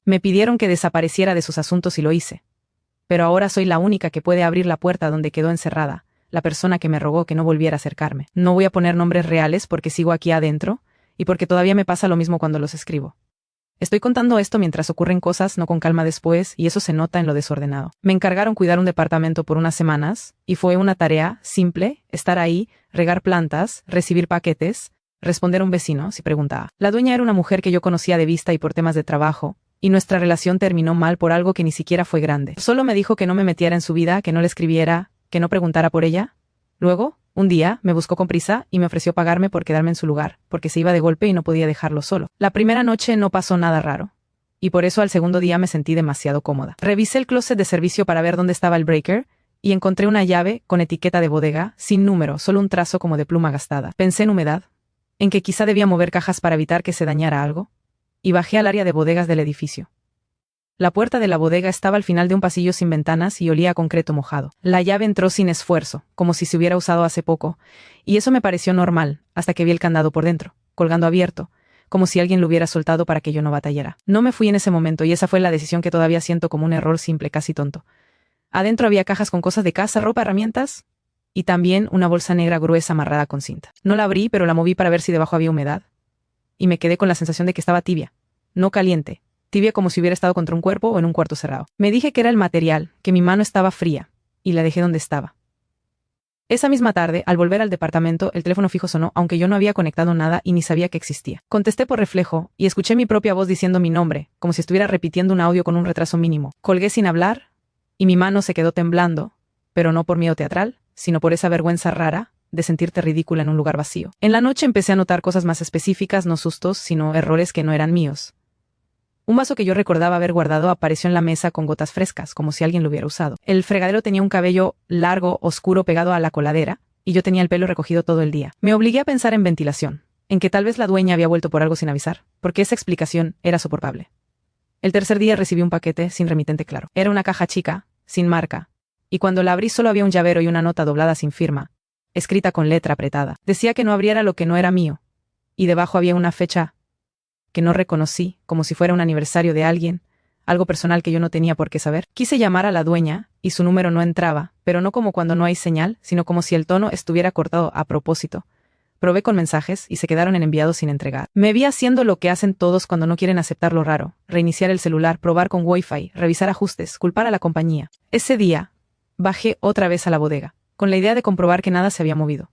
Me pidieron que desapareciera de sus asuntos y lo hice. Pero ahora soy la única que puede abrir la puerta donde quedó encerrada, la persona que me rogó que no volviera a acercarme. No voy a poner nombres reales porque sigo aquí adentro, y porque todavía me pasa lo mismo cuando los escribo. Estoy contando esto mientras ocurren cosas, no con calma después, y eso se nota en lo desordenado. Me encargaron cuidar un departamento por unas semanas, y fue una tarea simple, estar ahí, regar plantas, recibir paquetes, responder a un vecino si preguntaba. La dueña era una mujer que yo conocía de vista y por temas de trabajo, y nuestra relación terminó mal por algo que ni siquiera fue grande. Solo me dijo que no me metiera en su vida, que no le escribiera, que no preguntara por ella. Luego, un día, me buscó con prisa y me ofreció pagarme por quedarme en su lugar, porque se iba de golpe y no podía dejarlo solo. La primera noche no pasó nada raro, y por eso al segundo día me sentí demasiado cómoda. Revisé el closet de servicio para ver dónde estaba el breaker, y encontré una llave con etiqueta de bodega, sin número, solo un trazo como de pluma gastada. Pensé en humedad, en que quizá debía mover cajas para evitar que se dañara algo, y bajé al área de bodegas del edificio. La puerta de la bodega estaba al final de un pasillo sin ventanas y olía a concreto mojado. La llave entró sin esfuerzo, como si se hubiera usado hace poco, y eso me pareció normal, hasta que vi el candado por dentro, colgando abierto, como si alguien lo hubiera soltado para que yo no batallara. No me fui en ese momento, y esa fue la decisión que todavía siento como un error simple, casi tonto. Adentro había cajas con cosas de casa, ropa, herramientas, y también una bolsa negra gruesa amarrada con cinta. No la abrí, pero la moví para ver si debajo había humedad, y me quedé con la sensación de que estaba tibia, no caliente, tibia como si hubiera estado contra un cuerpo o en un cuarto cerrado. Me dije que era el material, que mi mano estaba fría, y la dejé donde estaba. Esa misma tarde, al volver al departamento, el teléfono fijo sonó, aunque yo no había conectado nada y ni sabía que existía. Contesté por reflejo, y escuché mi propia voz diciendo mi nombre, como si estuviera repitiendo un audio con un retraso mínimo. Colgué sin hablar, y mi mano se quedó temblando, pero no por miedo teatral, sino por esa vergüenza rara de sentirte ridícula en un lugar vacío. En la noche empecé a notar cosas más específicas, no sustos, sino errores que no eran míos. Un vaso que yo recordaba haber guardado apareció en la mesa con gotas frescas, como si alguien lo hubiera usado. El fregadero tenía un cabello largo, oscuro, pegado a la coladera, y yo tenía el pelo recogido todo el día. Me obligué a pensar en ventilación, en que tal vez la dueña había vuelto por algo sin avisar, porque esa explicación era soportable. El tercer día recibí un paquete sin remitente claro. Era una caja chica, sin marca, y cuando la abrí solo había un llavero y una nota doblada sin firma, escrita con letra apretada. Decía que no abriera lo que no era mío, y debajo había una fecha que no reconocí, como si fuera un aniversario de alguien, algo personal que yo no tenía por qué saber. Quise llamar a la dueña, y su número no entraba, pero no como cuando no hay señal, sino como si el tono estuviera cortado a propósito. Probé con mensajes, y se quedaron en enviados sin entregar. Me vi haciendo lo que hacen todos cuando no quieren aceptar lo raro, reiniciar el celular, probar con Wi-Fi, revisar ajustes, culpar a la compañía. Ese día, bajé otra vez a la bodega, con la idea de comprobar que nada se había movido.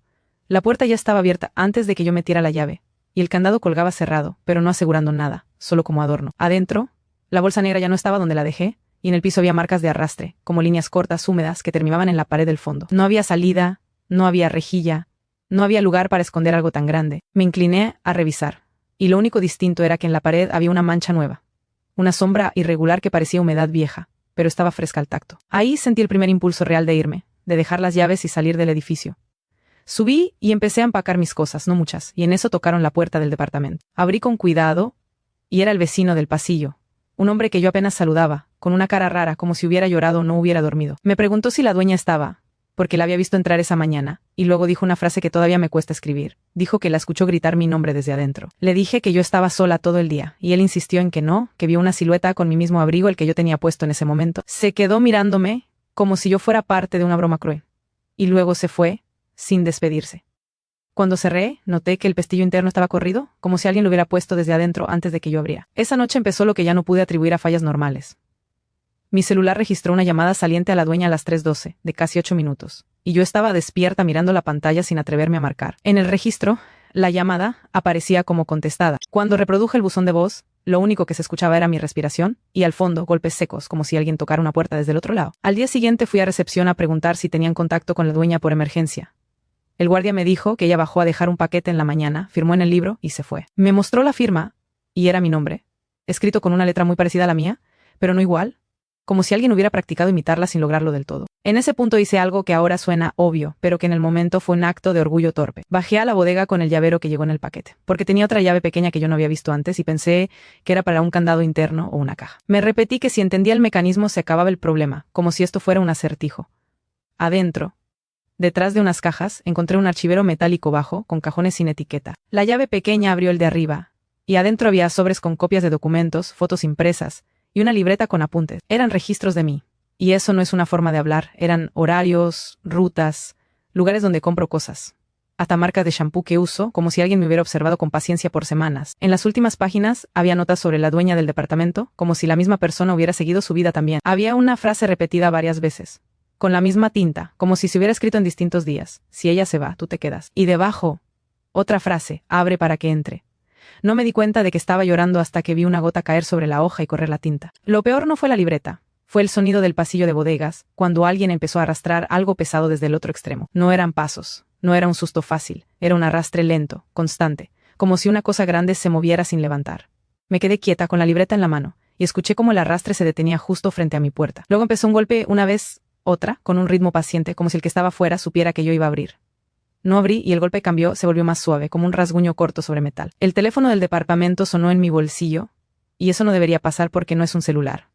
La puerta ya estaba abierta antes de que yo metiera la llave, y el candado colgaba cerrado, pero no asegurando nada, solo como adorno. Adentro, la bolsa negra ya no estaba donde la dejé, y en el piso había marcas de arrastre, como líneas cortas, húmedas, que terminaban en la pared del fondo. No había salida, no había rejilla, no había lugar para esconder algo tan grande. Me incliné a revisar, y lo único distinto era que en la pared había una mancha nueva, una sombra irregular que parecía humedad vieja, pero estaba fresca al tacto. Ahí sentí el primer impulso real de irme, de dejar las llaves y salir del edificio. Subí y empecé a empacar mis cosas, no muchas, y en eso tocaron la puerta del departamento. Abrí con cuidado, y era el vecino del pasillo, un hombre que yo apenas saludaba, con una cara rara, como si hubiera llorado o no hubiera dormido. Me preguntó si la dueña estaba, porque la había visto entrar esa mañana, y luego dijo una frase que todavía me cuesta escribir. Dijo que la escuchó gritar mi nombre desde adentro. Le dije que yo estaba sola todo el día, y él insistió en que no, que vio una silueta con mi mismo abrigo, el que yo tenía puesto en ese momento. Se quedó mirándome, como si yo fuera parte de una broma cruel. Y luego se fue, sin despedirse. Cuando cerré, noté que el pestillo interno estaba corrido, como si alguien lo hubiera puesto desde adentro antes de que yo abriera. Esa noche empezó lo que ya no pude atribuir a fallas normales. Mi celular registró una llamada saliente a la dueña a las 3:12, de casi 8 minutos, y yo estaba despierta mirando la pantalla sin atreverme a marcar. En el registro, la llamada aparecía como contestada. Cuando reproduje el buzón de voz, lo único que se escuchaba era mi respiración, y al fondo golpes secos, como si alguien tocara una puerta desde el otro lado. Al día siguiente fui a recepción a preguntar si tenían contacto con la dueña por emergencia. El guardia me dijo que ella bajó a dejar un paquete en la mañana, firmó en el libro y se fue. Me mostró la firma, y era mi nombre, escrito con una letra muy parecida a la mía, pero no igual, como si alguien hubiera practicado imitarla sin lograrlo del todo. En ese punto hice algo que ahora suena obvio, pero que en el momento fue un acto de orgullo torpe. Bajé a la bodega con el llavero que llegó en el paquete, porque tenía otra llave pequeña que yo no había visto antes y pensé que era para un candado interno o una caja. Me repetí que si entendía el mecanismo se acababa el problema, como si esto fuera un acertijo. Adentro, detrás de unas cajas, encontré un archivero metálico bajo, con cajones sin etiqueta. La llave pequeña abrió el de arriba, y adentro había sobres con copias de documentos, fotos impresas, y una libreta con apuntes. Eran registros de mí. Y eso no es una forma de hablar, eran horarios, rutas, lugares donde compro cosas. Hasta marcas de shampoo que uso, como si alguien me hubiera observado con paciencia por semanas. En las últimas páginas había notas sobre la dueña del departamento, como si la misma persona hubiera seguido su vida también. Había una frase repetida varias veces, con la misma tinta, como si se hubiera escrito en distintos días. Si ella se va, tú te quedas. Y debajo, otra frase, abre para que entre. No me di cuenta de que estaba llorando hasta que vi una gota caer sobre la hoja y correr la tinta. Lo peor no fue la libreta. Fue el sonido del pasillo de bodegas, cuando alguien empezó a arrastrar algo pesado desde el otro extremo. No eran pasos, no era un susto fácil, era un arrastre lento, constante, como si una cosa grande se moviera sin levantar. Me quedé quieta con la libreta en la mano, y escuché cómo el arrastre se detenía justo frente a mi puerta. Luego empezó un golpe una vez, otra, con un ritmo paciente, como si el que estaba fuera supiera que yo iba a abrir. No abrí y el golpe cambió, se volvió más suave, como un rasguño corto sobre metal. El teléfono del departamento sonó en mi bolsillo, y eso no debería pasar porque no es un celular.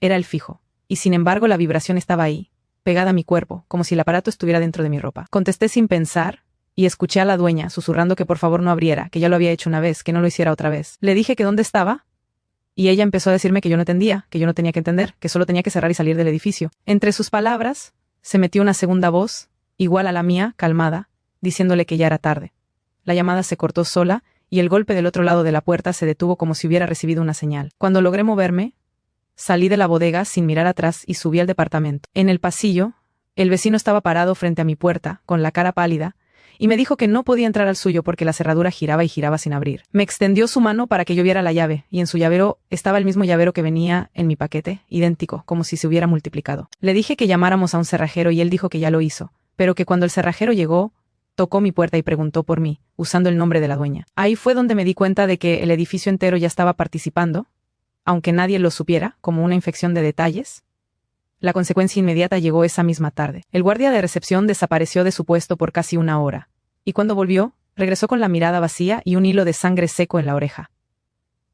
Era el fijo, y sin embargo la vibración estaba ahí, pegada a mi cuerpo, como si el aparato estuviera dentro de mi ropa. Contesté sin pensar, y escuché a la dueña susurrando que por favor no abriera, que ya lo había hecho una vez, que no lo hiciera otra vez. Le dije que dónde estaba, y ella empezó a decirme que yo no entendía, que yo no tenía que entender, que solo tenía que cerrar y salir del edificio. Entre sus palabras, se metió una segunda voz, igual a la mía, calmada, diciéndole que ya era tarde. La llamada se cortó sola, y el golpe del otro lado de la puerta se detuvo como si hubiera recibido una señal. Cuando logré moverme, salí de la bodega sin mirar atrás y subí al departamento. En el pasillo, el vecino estaba parado frente a mi puerta, con la cara pálida, y me dijo que no podía entrar al suyo porque la cerradura giraba y giraba sin abrir. Me extendió su mano para que yo viera la llave, y en su llavero estaba el mismo llavero que venía en mi paquete, idéntico, como si se hubiera multiplicado. Le dije que llamáramos a un cerrajero y él dijo que ya lo hizo, pero que cuando el cerrajero llegó, tocó mi puerta y preguntó por mí, usando el nombre de la dueña. Ahí fue donde me di cuenta de que el edificio entero ya estaba participando, aunque nadie lo supiera, como una infección de detalles. La consecuencia inmediata llegó esa misma tarde. El guardia de recepción desapareció de su puesto por casi una hora, y cuando volvió, regresó con la mirada vacía y un hilo de sangre seco en la oreja.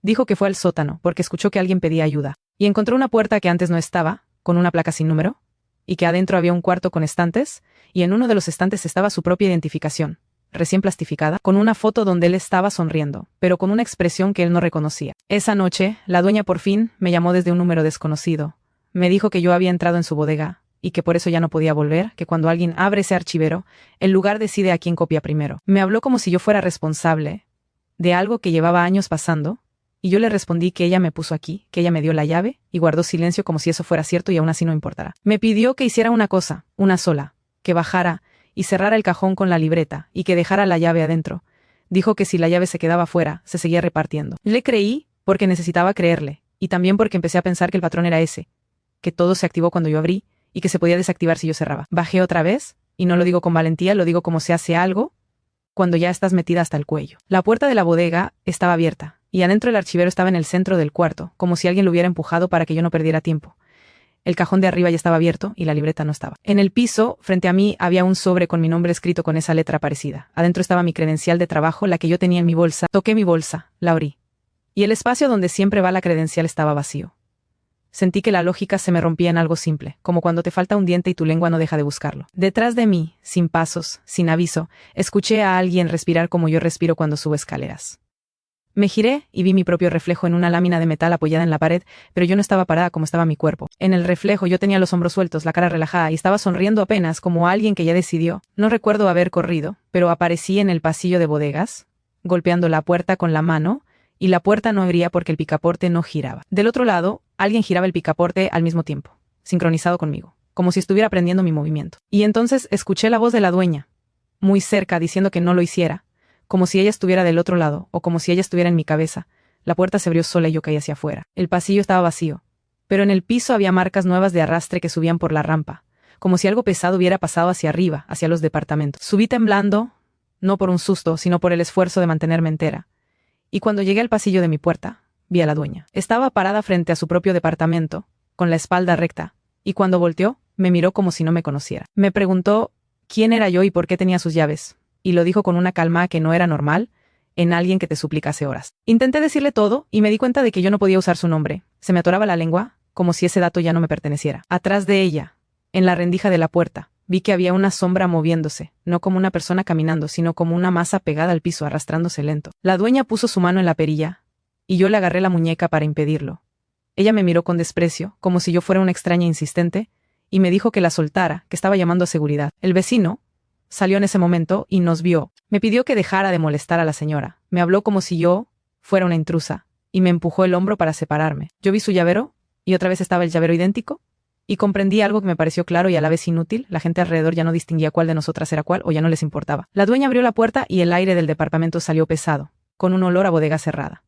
Dijo que fue al sótano, porque escuchó que alguien pedía ayuda, y encontró una puerta que antes no estaba, con una placa sin número, y que adentro había un cuarto con estantes, y en uno de los estantes estaba su propia identificación, recién plastificada, con una foto donde él estaba sonriendo, pero con una expresión que él no reconocía. Esa noche, la dueña por fin me llamó desde un número desconocido. Me dijo que yo había entrado en su bodega, y que por eso ya no podía volver, que cuando alguien abre ese archivero, el lugar decide a quién copia primero. Me habló como si yo fuera responsable de algo que llevaba años pasando, y yo le respondí que ella me puso aquí, que ella me dio la llave, y guardó silencio como si eso fuera cierto y aún así no importara. Me pidió que hiciera una cosa, una sola, que bajara y cerrara el cajón con la libreta, y que dejara la llave adentro. Dijo que si la llave se quedaba fuera, se seguía repartiendo. Le creí porque necesitaba creerle, y también porque empecé a pensar que el patrón era ese, que todo se activó cuando yo abrí, y que se podía desactivar si yo cerraba. Bajé otra vez, y no lo digo con valentía, lo digo como se hace algo cuando ya estás metida hasta el cuello. La puerta de la bodega estaba abierta, y adentro el archivero estaba en el centro del cuarto, como si alguien lo hubiera empujado para que yo no perdiera tiempo. El cajón de arriba ya estaba abierto y la libreta no estaba. En el piso, frente a mí, había un sobre con mi nombre escrito con esa letra parecida. Adentro estaba mi credencial de trabajo, la que yo tenía en mi bolsa. Toqué mi bolsa, la abrí. Y el espacio donde siempre va la credencial estaba vacío. Sentí que la lógica se me rompía en algo simple, como cuando te falta un diente y tu lengua no deja de buscarlo. Detrás de mí, sin pasos, sin aviso, escuché a alguien respirar como yo respiro cuando subo escaleras. Me giré y vi mi propio reflejo en una lámina de metal apoyada en la pared, pero yo no estaba parada como estaba mi cuerpo. En el reflejo yo tenía los hombros sueltos, la cara relajada y estaba sonriendo apenas como alguien que ya decidió. No recuerdo haber corrido, pero aparecí en el pasillo de bodegas, golpeando la puerta con la mano, y la puerta no abría porque el picaporte no giraba. Del otro lado, alguien giraba el picaporte al mismo tiempo, sincronizado conmigo, como si estuviera aprendiendo mi movimiento. Y entonces escuché la voz de la dueña, muy cerca, diciendo que no lo hiciera, como si ella estuviera del otro lado, o como si ella estuviera en mi cabeza. La puerta se abrió sola y yo caí hacia afuera. El pasillo estaba vacío, pero en el piso había marcas nuevas de arrastre que subían por la rampa, como si algo pesado hubiera pasado hacia arriba, hacia los departamentos. Subí temblando, no por un susto, sino por el esfuerzo de mantenerme entera. Y cuando llegué al pasillo de mi puerta, vi a la dueña. Estaba parada frente a su propio departamento, con la espalda recta, y cuando volteó, me miró como si no me conociera. Me preguntó quién era yo y por qué tenía sus llaves, y lo dijo con una calma que no era normal en alguien que te suplica hace horas. Intenté decirle todo, y me di cuenta de que yo no podía usar su nombre. Se me atoraba la lengua, como si ese dato ya no me perteneciera. Atrás de ella, en la rendija de la puerta, vi que había una sombra moviéndose, no como una persona caminando, sino como una masa pegada al piso, arrastrándose lento. La dueña puso su mano en la perilla, y yo le agarré la muñeca para impedirlo. Ella me miró con desprecio, como si yo fuera una extraña insistente, y me dijo que la soltara, que estaba llamando a seguridad. El vecino salió en ese momento y nos vio. Me pidió que dejara de molestar a la señora. Me habló como si yo fuera una intrusa, y me empujó el hombro para separarme. Yo vi su llavero, y otra vez estaba el llavero idéntico, y comprendí algo que me pareció claro y a la vez inútil. La gente alrededor ya no distinguía cuál de nosotras era cuál o ya no les importaba. La dueña abrió la puerta y el aire del departamento salió pesado, con un olor a bodega cerrada.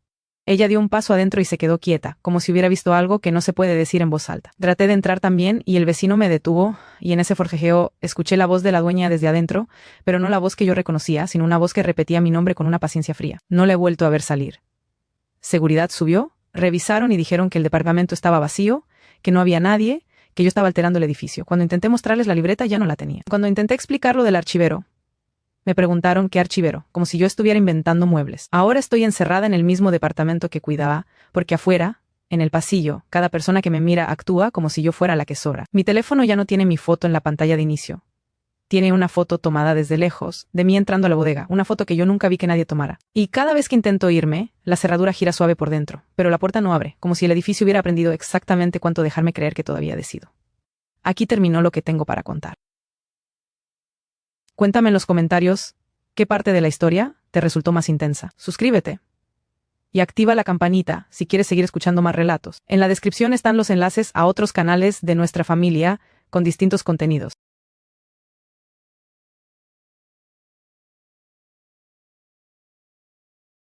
Ella dio un paso adentro y se quedó quieta, como si hubiera visto algo que no se puede decir en voz alta. Traté de entrar también y el vecino me detuvo, y en ese forcejeo escuché la voz de la dueña desde adentro, pero no la voz que yo reconocía, sino una voz que repetía mi nombre con una paciencia fría. No la he vuelto a ver salir. Seguridad subió, revisaron y dijeron que el departamento estaba vacío, que no había nadie, que yo estaba alterando el edificio. Cuando intenté mostrarles la libreta ya no la tenía. Cuando intenté explicar lo del archivero, me preguntaron qué archivero, como si yo estuviera inventando muebles. Ahora estoy encerrada en el mismo departamento que cuidaba, porque afuera, en el pasillo, cada persona que me mira actúa como si yo fuera la que sobra. Mi teléfono ya no tiene mi foto en la pantalla de inicio. Tiene una foto tomada desde lejos, de mí entrando a la bodega, una foto que yo nunca vi que nadie tomara. Y cada vez que intento irme, la cerradura gira suave por dentro, pero la puerta no abre, como si el edificio hubiera aprendido exactamente cuánto dejarme creer que todavía decido. Aquí terminó lo que tengo para contar. Cuéntame en los comentarios qué parte de la historia te resultó más intensa. Suscríbete y activa la campanita si quieres seguir escuchando más relatos. En la descripción están los enlaces a otros canales de nuestra familia con distintos contenidos.